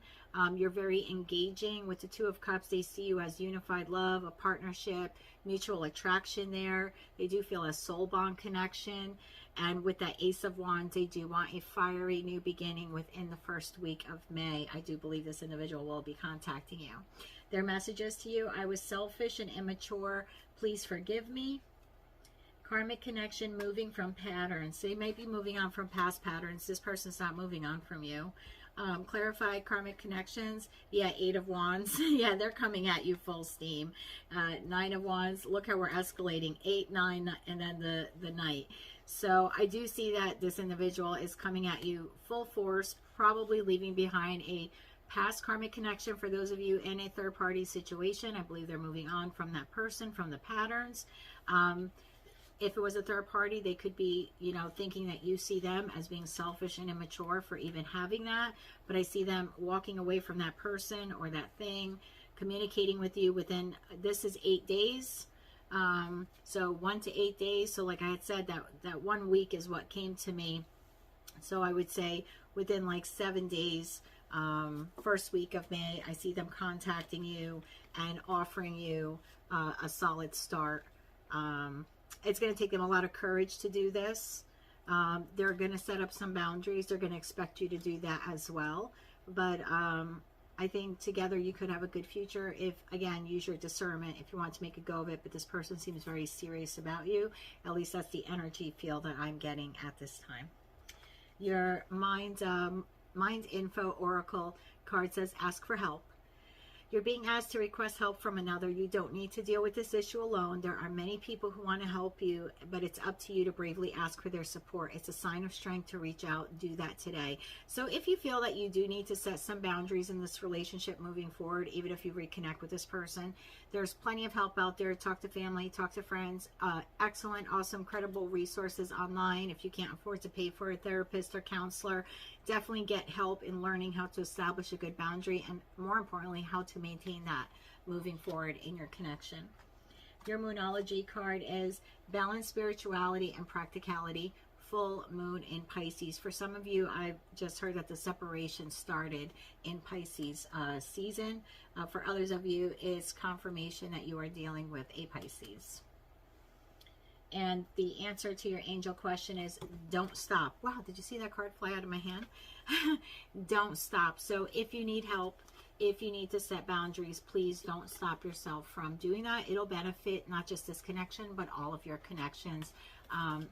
You're very engaging. With the Two of Cups, they see you as unified love, a partnership, mutual attraction there. They do feel a soul bond connection. And with that Ace of Wands, they do want a fiery new beginning within the first week of May. I do believe this individual will be contacting you. Their messages to you: I was selfish and immature. Please forgive me. Karmic connection, moving from patterns. They may be moving on from past patterns. This person's not moving on from you. Clarify karmic connections. Yeah, Eight of Wands. Yeah, they're coming at you full steam. Nine of Wands. Look how we're escalating. 8, 9, and then the Knight. So I do see that this individual is coming at you full force, probably leaving behind a past karmic connection. For those of you in a third-party situation, I believe they're moving on from that person, from the patterns. If it was a third party, they could be, thinking that you see them as being selfish and immature for even having that. But I see them walking away from that person or that thing, communicating with you within, this is 8 days. So 1 to 8 days. So like I had said, that 1 week is what came to me. So I would say within like 7 days, first week of May, I see them contacting you and offering you a solid start. It's going to take them a lot of courage to do this. They're going to set up some boundaries. They're going to expect you to do that as well. But I think together you could have a good future if, again, use your discernment if you want to make a go of it. But this person seems very serious about you. At least that's the energy feel that I'm getting at this time. Your Mind Info Oracle card says ask for help. You're being asked to request help from another. You don't need to deal with this issue alone. There are many people who want to help you, but it's up to you to bravely ask for their support. It's a sign of strength to reach out. Do that today. So if you feel that you do need to set some boundaries in this relationship moving forward, even if you reconnect with this person, there's plenty of help out there. Talk to family, talk to friends. Excellent, awesome, credible resources online. If you can't afford to pay for a therapist or counselor, definitely get help in learning how to establish a good boundary and, more importantly, how to maintain that moving forward in your connection. Your Moonology card is balance spirituality and practicality. full moon in Pisces. For some of you, I've just heard that the separation started in Pisces season. For others of you, it's confirmation that you are dealing with a Pisces. And the answer to your angel question is don't stop. Wow, did you see that card fly out of my hand? Don't stop. So if you need help, if you need to set boundaries, please don't stop yourself from doing that. It'll benefit not just this connection, but all of your connections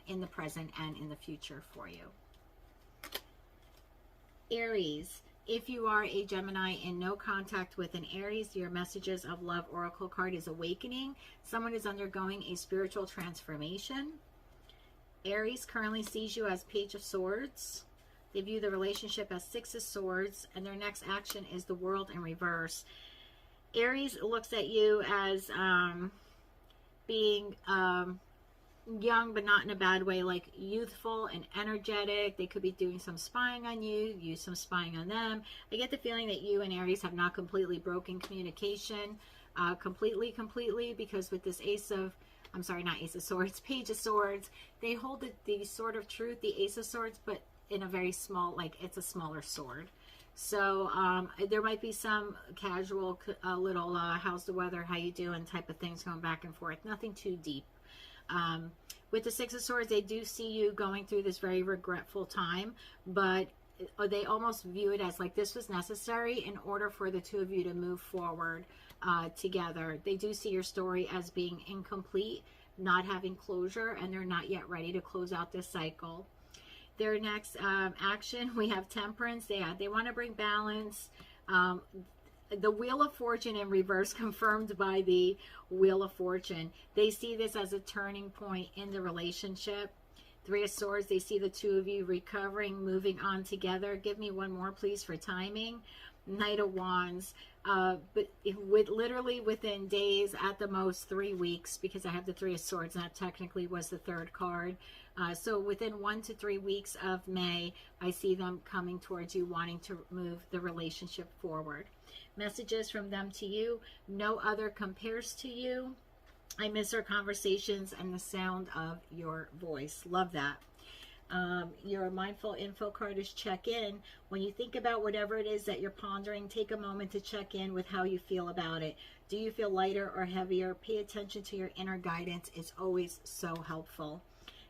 in the present and in the future for you. Aries. If you are a Gemini in no contact with an Aries, your messages of love oracle card is awakening. Someone is undergoing a spiritual transformation. Aries currently sees you as Page of Swords. They view the relationship as Six of Swords, and their next action is the World in reverse. Aries looks at you as being young, but not in a bad way, like youthful and energetic. They could be doing some spying on you, you some spying on them. I get the feeling that you and Aries have not completely broken communication, completely, because with this Ace of Swords, Page of Swords, they hold the sword of truth, the Ace of Swords, but in a very small, like it's a smaller sword. So there might be some casual little how's the weather, how you doing type of things going back and forth, nothing too deep. With the Six of Swords, they do see you going through this very regretful time, but they almost view it as like this was necessary in order for the two of you to move forward together. They do see your story as being incomplete, not having closure, and they're not yet ready to close out this cycle. Their next action, we have Temperance. They want to bring balance. The Wheel of Fortune in reverse, confirmed by the Wheel of Fortune. They see this as a turning point in the relationship. Three of Swords, they see the two of you recovering, moving on together. Give me one more, please, for timing. Knight of Wands. But literally within days, at the most 3 weeks, because I have the Three of Swords, and that technically was the third card. So within 1 to 3 weeks of May, I see them coming towards you, wanting to move the relationship forward. Messages from them to you. No other compares to you. I miss our conversations and the sound of your voice. Love that. Your mindful info card is check in. When you think about whatever it is that you're pondering, take a moment to check in with how you feel about it. Do you feel lighter or heavier? Pay attention to your inner guidance. It's always so helpful.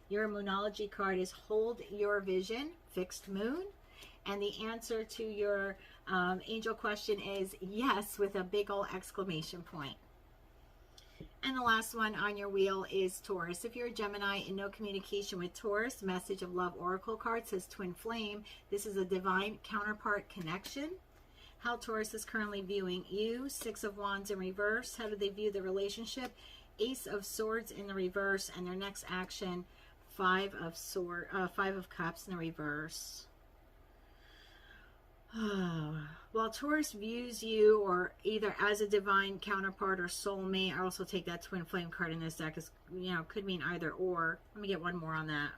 Your Moonology card is hold your vision, fixed moon. And the answer to your angel question is yes, with a big old exclamation point. And the last one on your wheel is Taurus. If you're a Gemini in no communication with Taurus, message of love oracle card says Twin Flame. This is a divine counterpart connection. How Taurus is currently viewing you. Six of Wands in reverse. How do they view the relationship? Ace of Swords in the reverse. And their next action, Five of Cups in the reverse. While Taurus views you or either as a divine counterpart or soulmate, I also take that Twin Flame card in this deck as, could mean either or. Let me get one more on that.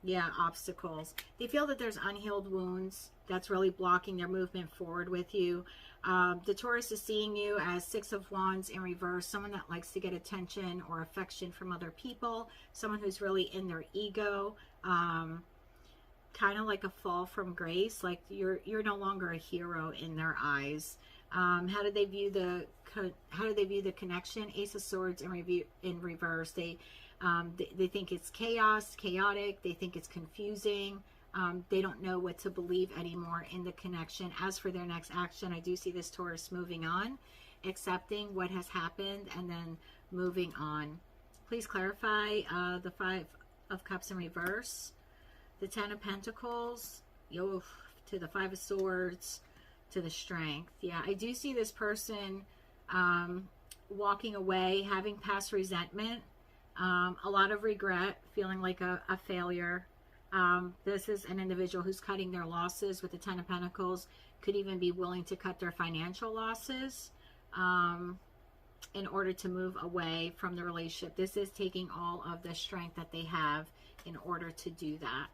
Yeah, obstacles. They feel that there's unhealed wounds that's really blocking their movement forward with you. The Taurus is seeing you as Six of Wands in reverse, someone that likes to get attention or affection from other people, someone who's really in their ego, kind of like a fall from grace, like you're no longer a hero in their eyes. How do they view the connection? Ace of Swords in reverse. They think it's chaotic. They think it's confusing. They don't know what to believe anymore in the connection. As for their next action, I do see this Taurus moving on, accepting what has happened, and then moving on. Please clarify the Five of Cups in reverse. The Ten of Pentacles, to the Five of Swords, to the Strength. Yeah, I do see this person walking away, having past resentment, a lot of regret, feeling like a failure. This is an individual who's cutting their losses with the Ten of Pentacles, could even be willing to cut their financial losses in order to move away from the relationship. This is taking all of the strength that they have in order to do that.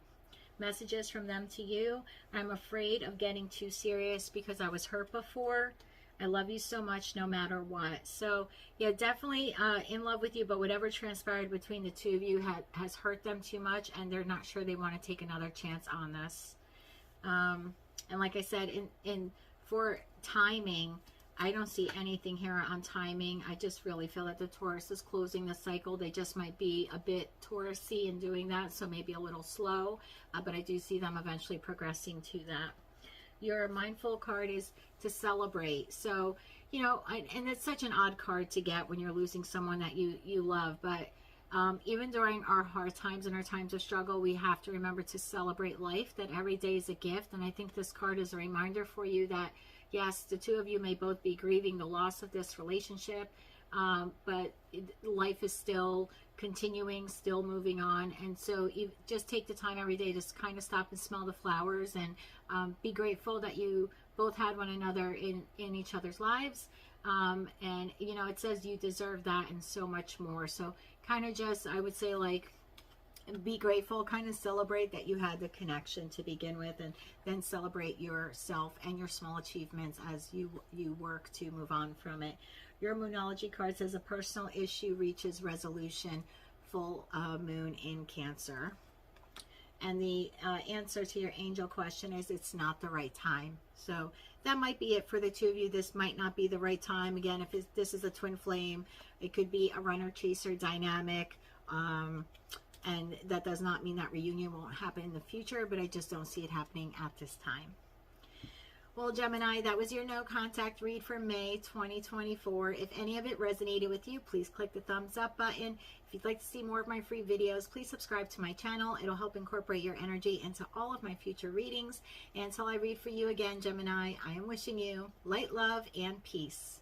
Messages from them to you. I'm afraid of getting too serious because I was hurt before. I love you so much no matter what. So yeah, definitely in love with you, but whatever transpired between the two of you has hurt them too much, and they're not sure they want to take another chance on this. And like I said, for timing, I don't see anything here on timing. I just really feel that the Taurus is closing the cycle. They just might be a bit Taurus-y in doing that, so maybe a little slow, but I do see them eventually progressing to that. Your mindful card is to celebrate. So, you know, and it's such an odd card to get when you're losing someone that you love, but even during our hard times and our times of struggle, we have to remember to celebrate life, that every day is a gift. And I think this card is a reminder for you that, yes, the two of you may both be grieving the loss of this relationship, but life is still continuing, still moving on. And so you just take the time every day to kind of stop and smell the flowers, and be grateful that you both had one another in each other's lives. And, you know, it says you deserve that and so much more. So kind of just, I would say, like, be grateful, kind of celebrate that you had the connection to begin with, and then celebrate yourself and your small achievements as you work to move on from it. Your Moonology card says a personal issue reaches resolution, full moon in Cancer. And the answer to your angel question is it's not the right time. So that might be it for the two of you. This might not be the right time. Again, if this is a twin flame, it could be a runner-chaser dynamic. And that does not mean that reunion won't happen in the future, but I just don't see it happening at this time. Well, Gemini, that was your no contact read for May 2024. If any of it resonated with you, please click the thumbs up button. If you'd like to see more of my free videos, please subscribe to my channel. It'll help incorporate your energy into all of my future readings. And until I read for you again, Gemini, I am wishing you light, love, and peace.